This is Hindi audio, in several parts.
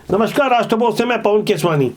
नमस्कार, राष्ट्रपोस्ट से मैं पवन केसवानी।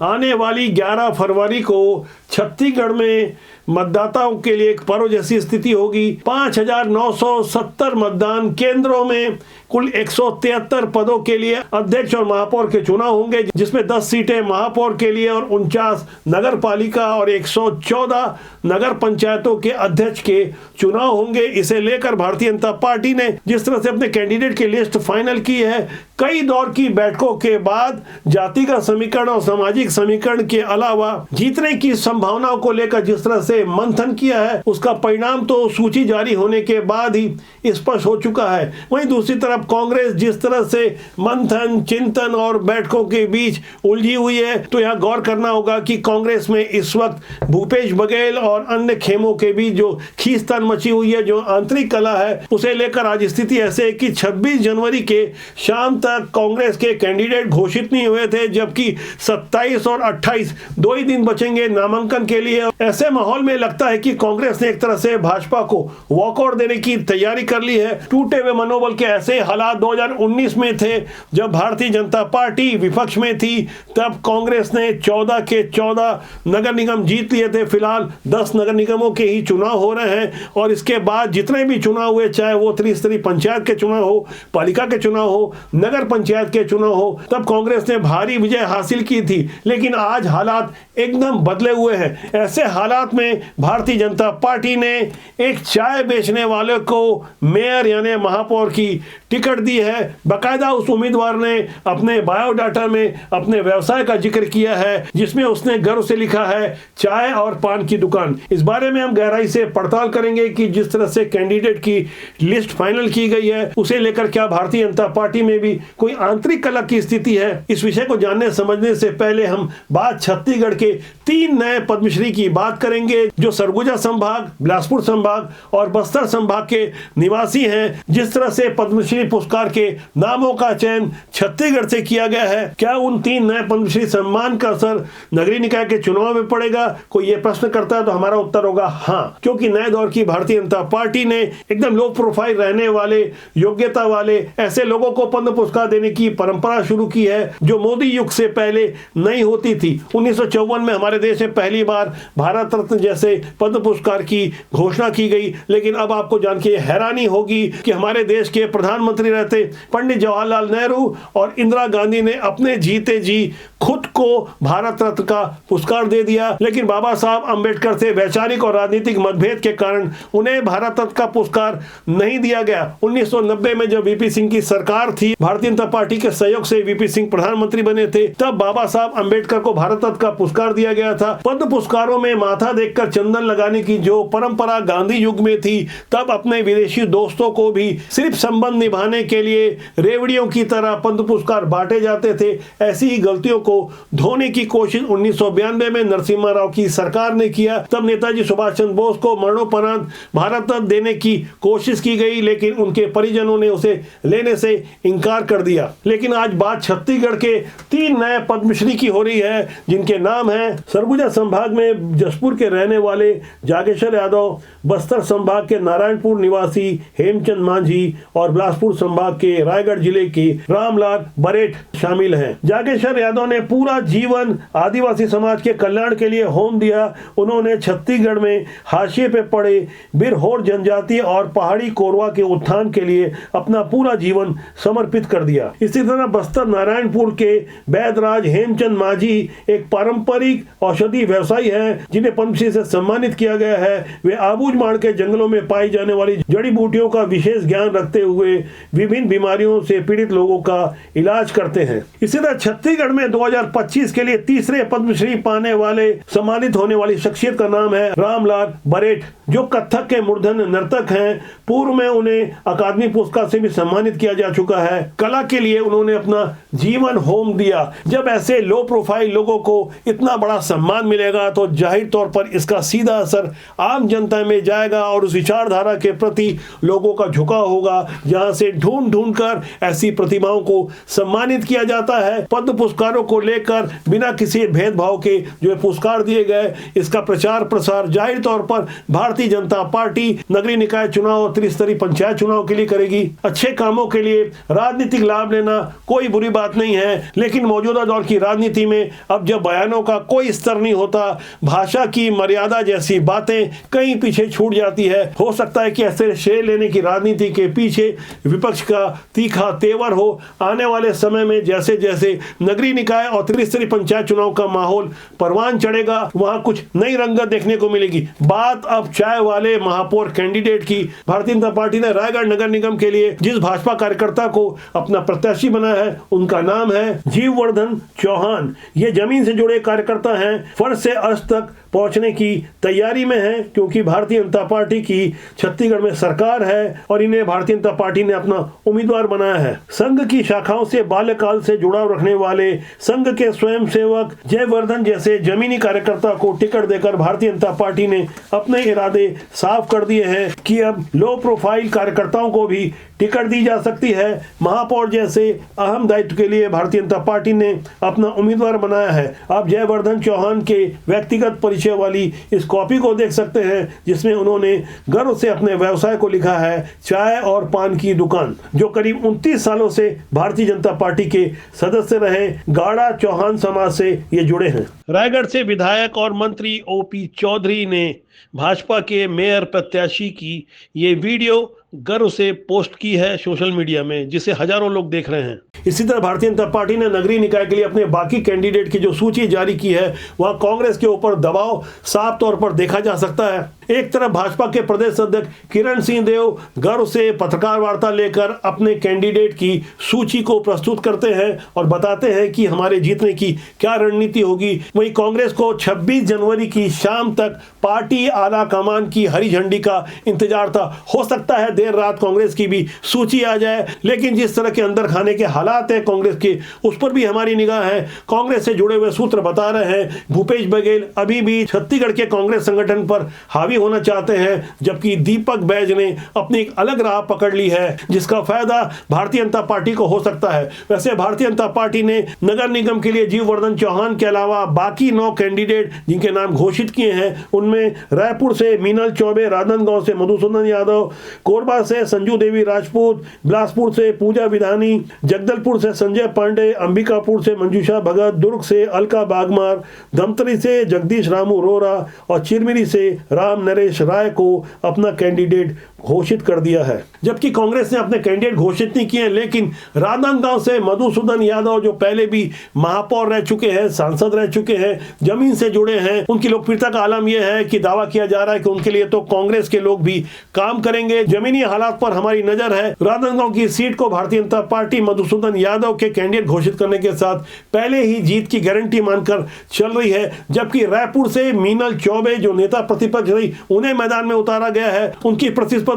आने वाली 11 फरवरी को छत्तीसगढ़ में मतदाताओं के लिए एक पर्व जैसी स्थिति होगी। 5,970 मतदान केंद्रों में कुल 173 पदों के लिए अध्यक्ष और महापौर के चुनाव होंगे, जिसमें 10 सीटें महापौर के लिए और 49 नगर पालिका और 114 नगर पंचायतों के अध्यक्ष के चुनाव होंगे। इसे लेकर भारतीय जनता पार्टी ने जिस तरह से अपने कैंडिडेट की लिस्ट फाइनल की है, कई दौर की बैठकों के बाद जातिगत समीकरण और सामाजिक समीकरण के अलावा जीतने की संभावनाओं को लेकर जिस तरह से मंथन किया है, उसका परिणाम तो सूची जारी होने के बाद ही स्पष्ट हो चुका है। वहीं दूसरी तरफ कांग्रेस जिस तरह से मंथन, चिंतन और बैठकों के बीच उलझी हुई है, तो यह गौर करना होगा कि कांग्रेस में इस वक्त भूपेश बघेल और अन्य खेमों के बीच जो खींचतान मची हुई है, जो आंतरिक कला है, उसे लेकर आज स्थिति ऐसे है कि 26 जनवरी के शाम तक कांग्रेस के कैंडिडेट घोषित नहीं हुए थे, जबकि 27 और 28 दो ही दिन बचेंगे नामांकन के लिए। ऐसे माहौल में लगता है कि कांग्रेस ने एक तरह से भाजपा को वॉकआउट देने की तैयारी कर ली है। टूटे हुए मनोबल के ऐसे हालात 2019 में थे, जब भारतीय जनता पार्टी विपक्ष में थी। तब कांग्रेस ने 14 के 14 नगर निगम जीत लिए थे। फिलहाल 10 नगर निगमों के ही चुनाव हो रहे हैं और इसके बाद जितने भी चुनाव हुए, चाहे वो त्रिस्तरीय पंचायत के चुनाव हो, पालिका के चुनाव हो, नगर पंचायत के चुनाव हो, तब कांग्रेस ने भारी विजय हासिल की थी। लेकिन आज हालात एकदम बदले हुए हैं। ऐसे हालात में भारतीय जनता पार्टी ने एक चाय बेचने वाले को मेयर यानी महापौर की टिकट दी है। बाकायदा उस उम्मीदवार ने अपने बायोडाटा में अपने व्यवसाय का जिक्र किया है, जिसमें उसने गर्व से लिखा है चाय और पान की दुकान। इस बारे में हम गहराई से पड़ताल करेंगे कि जिस तरह से कैंडिडेट की लिस्ट फाइनल की गई है, उसे लेकर क्या भारतीय जनता पार्टी में भी कोई आंतरिक कलह की स्थिति है। इस विषय को जानने समझने से पहले हम बात छत्तीसगढ़ के 3 नए पद्मश्री की बात करेंगे, जो सरगुजा संभाग, बिलासपुर संभाग और बस्तर संभाग के निवासी हैं। जिस तरह से पद्मश्री पुरस्कार के नामों का चयन छत्तीसगढ़ से किया गया है, क्या उन 3 नए पद्मश्री सम्मान का असर नगरीय निकाय के चुनाव में पड़ेगा? कोई ये प्रश्न करता है तो हमारा उत्तर होगा हाँ, क्योंकि नए दौर की भारतीय जनता पार्टी ने एकदम लो प्रोफाइल रहने वाले, योग्यता वाले ऐसे लोगों को पद्म पुरस्कार देने की परंपरा शुरू की है, जो मोदी युग से पहले नहीं होती थी। 1954 में हमारे देश में पहली बार भारत रत्न जैसे पद्म पुरस्कार की घोषणा की गई। लेकिन अब आपको जान के हैरानी होगी कि हमारे देश के प्रधानमंत्री रहते पंडित जवाहरलाल नेहरू और इंदिरा गांधी ने अपने जीते जी खुद को भारत रत्न का पुरस्कार दे दिया। लेकिन बाबा साहब अंबेडकर से वैचारिक और राजनीतिक मतभेद के कारण उन्हें भारत रत्न का पुरस्कार नहीं दिया गया। 1990 में जब वीपी सिंह की सरकार थी, भारतीय जनता पार्टी के सहयोग से वीपी सिंह प्रधानमंत्री बने थे, तब बाबा साहब अंबेडकर को भारत रत्न का पुरस्कार दिया गया था। पद्म पुरस्कारों में माथा देखकर चंदन लगाने की जो परंपरा गांधी युग में थी, तब अपने विदेशी दोस्तों को भी सिर्फ संबंध निभाने के लिए रेवड़ियों की तरह पद्म पुरस्कार बांटे जाते थे। ऐसी ही गलतियों को धोने की कोशिश 1992 में नरसिम्हा राव की सरकार ने किया। तब नेताजी सुभाष चंद्र बोस को मरणोपरांत भारत रत्न देने की कोशिश की गई, लेकिन उनके परिजनों ने उसे लेने से इनकार कर दिया। लेकिन आज बात छत्तीसगढ़ के 3 नए पद्मश्री की हो रही है, जिनके नाम है सरगुजा संभाग में जसपुर के रहने वाले जागेश्वर यादव, बस्तर संभाग के नारायणपुर निवासी हेमचंद मांझी और बिलासपुर संभाग के रायगढ़ जिले के रामलाल बरेठ शामिल हैं। जागेश्वर यादव ने पूरा जीवन आदिवासी समाज के कल्याण के लिए होम दिया। उन्होंने छत्तीसगढ़ में हाशिए पे पड़े बिरहोर जनजाति और पहाड़ी कोरवा के उत्थान के लिए अपना पूरा जीवन समर्पित कर दिया। इसी तरह बस्तर नारायणपुर के वैदराज हेमचंद मांझी एक पारंपरिक औषधि व्यवसायी हैं, जिन्हें पद्मश्री से सम्मानित किया गया है। वे आबूझमाड़ के जंगलों में पाई जाने वाली जड़ी बूटियों का विशेष ज्ञान रखते हुए विभिन्न बीमारियों से पीड़ित लोगों का इलाज करते हैं। इसी तरह छत्तीसगढ़ में 2025 के लिए तीसरे पद्मश्री पाने वाले सम्मानित होने वाली शख्सियत का नाम है रामलाल बरेठ, जो कथक के मूर्धन्य नर्तक हैं। पूर्व में उन्हें अकादमी पुरस्कार से भी सम्मानित किया जा चुका है। कला के लिए उन्होंने अपना जीवन होम दिया। जब ऐसे लो प्रोफाइल लोगों को इतना बड़ा सम्मान मिलेगा, तो जाहिर तौर पर इसका सीधा असर आम जनता में जाएगा और उस विचारधारा के प्रति लोगों का झुकाव होगा, जहां से से ढूंढ ढूंढ कर ऐसी प्रतिभाओं को सम्मानित किया जाता है। पद्म पुरस्कारों को लेकर बिना किसी भेदभाव के जो पुरस्कार दिए गए, इसका प्रचार प्रसार जाहिर तौर पर भारतीय जनता पार्टी नगरीय निकाय चुनाव और त्रिस्तरीय पंचायत चुनाव के लिए करेगी। अच्छे कामों के लिए राजनीतिक लाभ लेना कोई बुरी बात नहीं है, लेकिन मौजूदा दौर की राजनीति में अब जब बयानों का कोई स्तर नहीं होता, भाषा की मर्यादा जैसी बातें कहीं पीछे छूट जाती है। हो सकता है कि ऐसे श्रेय लेने की राजनीति के पीछे विपक्ष का तीखा तेवर हो। आने वाले समय में जैसे जैसे नगरीय निकाय और त्रिस्तरीय पंचायत चुनाव का माहौल परवान चढ़ेगा, वहां कुछ नई रंगत देखने को मिलेगी। बात अब चाय वाले महापौर कैंडिडेट की। भारतीय जनता पार्टी ने रायगढ़ नगर निगम के लिए जिस भाजपा कार्यकर्ता को अपना प्रत्याशी बनाया है, उनका नाम है जीववर्धन चौहान। ये जमीन से जुड़े कार्यकर्ता हैं, फर्श से अर्श तक पहुंचने की तैयारी में है, क्योंकि भारतीय जनता पार्टी की छत्तीसगढ़ में सरकार है और इन्हें भारतीय जनता पार्टी ने अपना उम्मीदवार बनाया है। संघ की शाखाओं से बाल्यकाल से जुड़ाव रखने वाले संघ के स्वयंसेवक जयवर्धन जैसे जमीनी कार्यकर्ता को टिकट देकर भारतीय जनता पार्टी ने अपने इरादे साफ कर दिए हैं कि अब लो प्रोफाइल कार्यकर्ताओं को भी टिकट दी जा सकती है। महापौर जैसे अहम दायित्व के लिए भारतीय जनता पार्टी ने अपना उम्मीदवार बनाया है। आप जयवर्धन चौहान के व्यक्तिगत परिचय वाली इस कॉपी को देख सकते हैं, जिसमें उन्होंने गर्व से अपने व्यवसाय को लिखा है चाय और पान की दुकान। जो करीब 29 सालों से भारतीय जनता पार्टी के सदस्य रहे, गाड़ा चौहान समाज से ये जुड़े हैं। रायगढ़ से विधायक और मंत्री ओपी चौधरी ने भाजपा के मेयर प्रत्याशी की ये वीडियो गर्व से पोस्ट की है सोशल मीडिया में, जिसे हजारों लोग देख रहे हैं। इसी तरह भारतीय जनता पार्टी ने नगरीय निकाय के लिए अपने बाकी कैंडिडेट की जो सूची जारी की है, वहां कांग्रेस के ऊपर दबाव साफ तौर पर देखा जा सकता है। एक तरफ भाजपा के प्रदेश अध्यक्ष किरण सिंह देव गर्व से पत्रकार वार्ता लेकर अपने कैंडिडेट की सूची को प्रस्तुत करते हैं और बताते हैं कि हमारे जीतने की क्या रणनीति होगी। वहीं कांग्रेस को 26 जनवरी की शाम तक पार्टी आला कमान की हरी झंडी का इंतजार था। हो सकता है देर रात कांग्रेस की भी सूची आ जाए, लेकिन जिस तरह के अंदर खाने के हालात है कांग्रेस के, उस पर भी हमारी निगाह है। कांग्रेस से जुड़े हुए सूत्र बता रहे हैं भूपेश बघेल अभी भी छत्तीसगढ़ के कांग्रेस संगठन पर हावी होना चाहते हैं, जबकि दीपक बैज ने अपनी एक अलग राह पकड़ ली है, जिसका फायदा भारतीय जनता पार्टी को हो सकता है। वैसे भारतीय जनता पार्टी ने नगर निगम के लिए जीववर्धन चौहान के अलावा बाकी 9 कैंडिडेट जिनके नाम घोषित किए हैं, उनमें रायपुर से मीनल चौबे, राजनांदगांव से मधुसूदन यादव, कोरबा से संजू देवी राजपूत, बिलासपुर से पूजा विधानी, जगदलपुर से संजय पांडे, अंबिकापुर से मंजूषा भगत, दुर्ग से अलका बागमार, धमतरी से जगदीश रामू रोरा और चिरमिरी से राम नरेश राय को अपना कैंडिडेट घोषित कर दिया है। जबकि कांग्रेस ने अपने कैंडिडेट घोषित नहीं किए, लेकिन राजनांदगांव से मधुसूदन यादव जो पहले भी महापौर रह चुके हैं, सांसद रह चुके हैं, जमीन से जुड़े हैं, उनकी लोकप्रियता का आलम यह है कि दावा किया जा रहा है कि उनके लिए तो कांग्रेस के लोग भी काम करेंगे। जमीनी हालात पर हमारी नजर है। राजनांदगांव की सीट को भारतीय जनता पार्टी मधुसूदन यादव के कैंडिडेट घोषित करने के साथ पहले ही जीत की गारंटी मानकर चल रही है, जबकि रायपुर से मीनल चौबे जो नेता प्रतिपक्ष रही, उन्हें मैदान में उतारा गया है। उनकी प्रतिस्पर्धा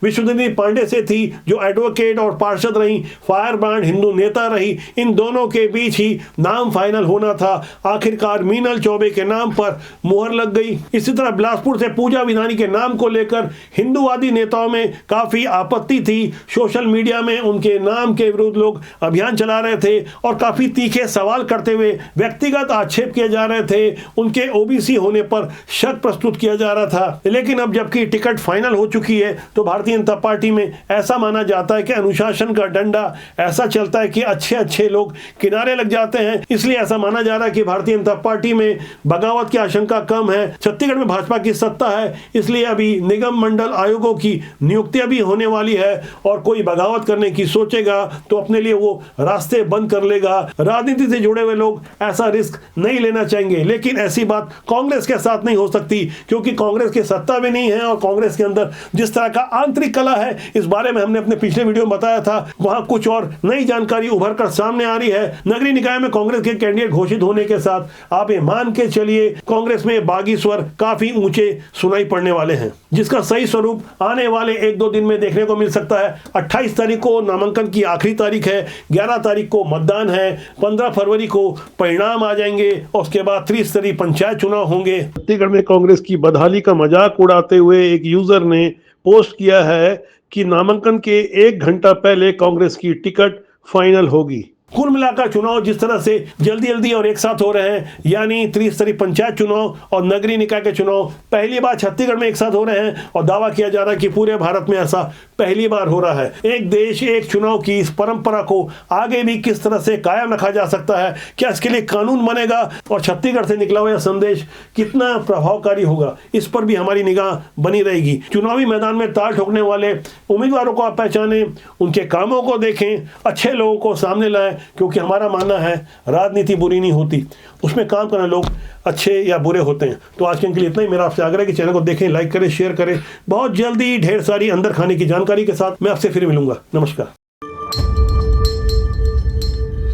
विश्वदेवी पांडे से थी जो एडवोकेट और पार्षद रही, फायर ब्रांड हिंदू नेता रही। इन दोनों के बीच ही नाम फाइनल होना था। आखिरकार मीनल चौबे के नाम पर मुहर लग गई। इसी तरह बिलासपुर से पूजा विधानी के नाम को लेकर हिंदूवादी नेताओं में काफी आपत्ति थी। सोशल मीडिया में उनके नाम के विरुद्ध लोग अभियान चला रहे थे और काफी तीखे सवाल करते हुए व्यक्तिगत आक्षेप किए जा रहे थे। उनके ओबीसी होने पर शक प्रस्तुत किया जा रहा था। लेकिन अब जबकि टिकट फाइनल हो चुकी है, तो भारतीय जनता पार्टी में ऐसा माना जाता है कि अनुशासन का डंडा ऐसा चलता है कि अच्छे अच्छे लोग किनारे लग जाते हैं। इसलिए ऐसा माना जा रहा है कि भारतीय जनता पार्टी में बगावत की आशंका कम है। छत्तीसगढ़ में भाजपा की सत्ता है, इसलिए अभी निगम मंडल आयोगों की नियुक्तियां भी होने वाली है और कोई बगावत करने की सोचेगा तो अपने लिए वो रास्ते बंद कर लेगा। राजनीति से जुड़े हुए लोग ऐसा रिस्क नहीं लेना चाहेंगे, लेकिन ऐसी बात कांग्रेस के साथ नहीं हो सकती, क्योंकि कांग्रेस की सत्ता भी नहीं है और कांग्रेस के अंदर जिस तरह का आंतरिक कला है, इस बारे में हमने अपने पिछले वीडियो में बताया था। वहां कुछ और नई जानकारी उभर कर सामने आ रही है। नगरीय निकाय में कांग्रेस के कैंडिडेट घोषित होने के साथ आप ये मान के चलिए कांग्रेस में बागी स्वर काफी ऊंचे सुनाई पड़ने वाले हैं, जिसका सही स्वरूप आने वाले 1-2 दिन में देखने को मिल सकता है। 28 तारीख को नामांकन की आखिरी तारीख है, 11 तारीख को मतदान है, 15 फरवरी को परिणाम आ जाएंगे और उसके बाद त्रिस्तरीय पंचायत चुनाव होंगे। छत्तीसगढ़ में कांग्रेस की बदहाली का मजाक उड़ाते हुए एक यूजर ने पोस्ट किया है कि नामांकन के 1 घंटा पहले कांग्रेस की टिकट फाइनल होगी। कुल मिलाकर चुनाव जिस तरह से जल्दी जल्दी और एक साथ हो रहे हैं, यानी त्रिस्तरीय पंचायत चुनाव और नगरीय निकाय के चुनाव पहली बार छत्तीसगढ़ में एक साथ हो रहे हैं और दावा किया जा रहा है कि पूरे भारत में ऐसा पहली बार हो रहा है। एक देश एक चुनाव की इस परंपरा को आगे भी किस तरह से कायम रखा जा सकता है, क्या इसके लिए कानून बनेगा और छत्तीसगढ़ से निकला हुआ संदेश कितना प्रभावकारी होगा, इस पर भी हमारी निगाह बनी रहेगी। चुनावी मैदान में ताल ठोकने वाले उम्मीदवारों को आप पहचानें, उनके कामों को देखें, अच्छे लोगों को सामने लाएं, क्योंकि हमारा मानना है राजनीति बुरी नहीं होती, उसमें काम करने लोग अच्छे या बुरे होते हैं। तो आज के लिए इतना ही। मेरा आपसे आग्रह है कि चैनल को देखें, लाइक करें, शेयर करें। बहुत जल्दी ढेर सारी अंदर खाने की जानकारी के साथ मैं आपसे फिर मिलूंगा। नमस्कार।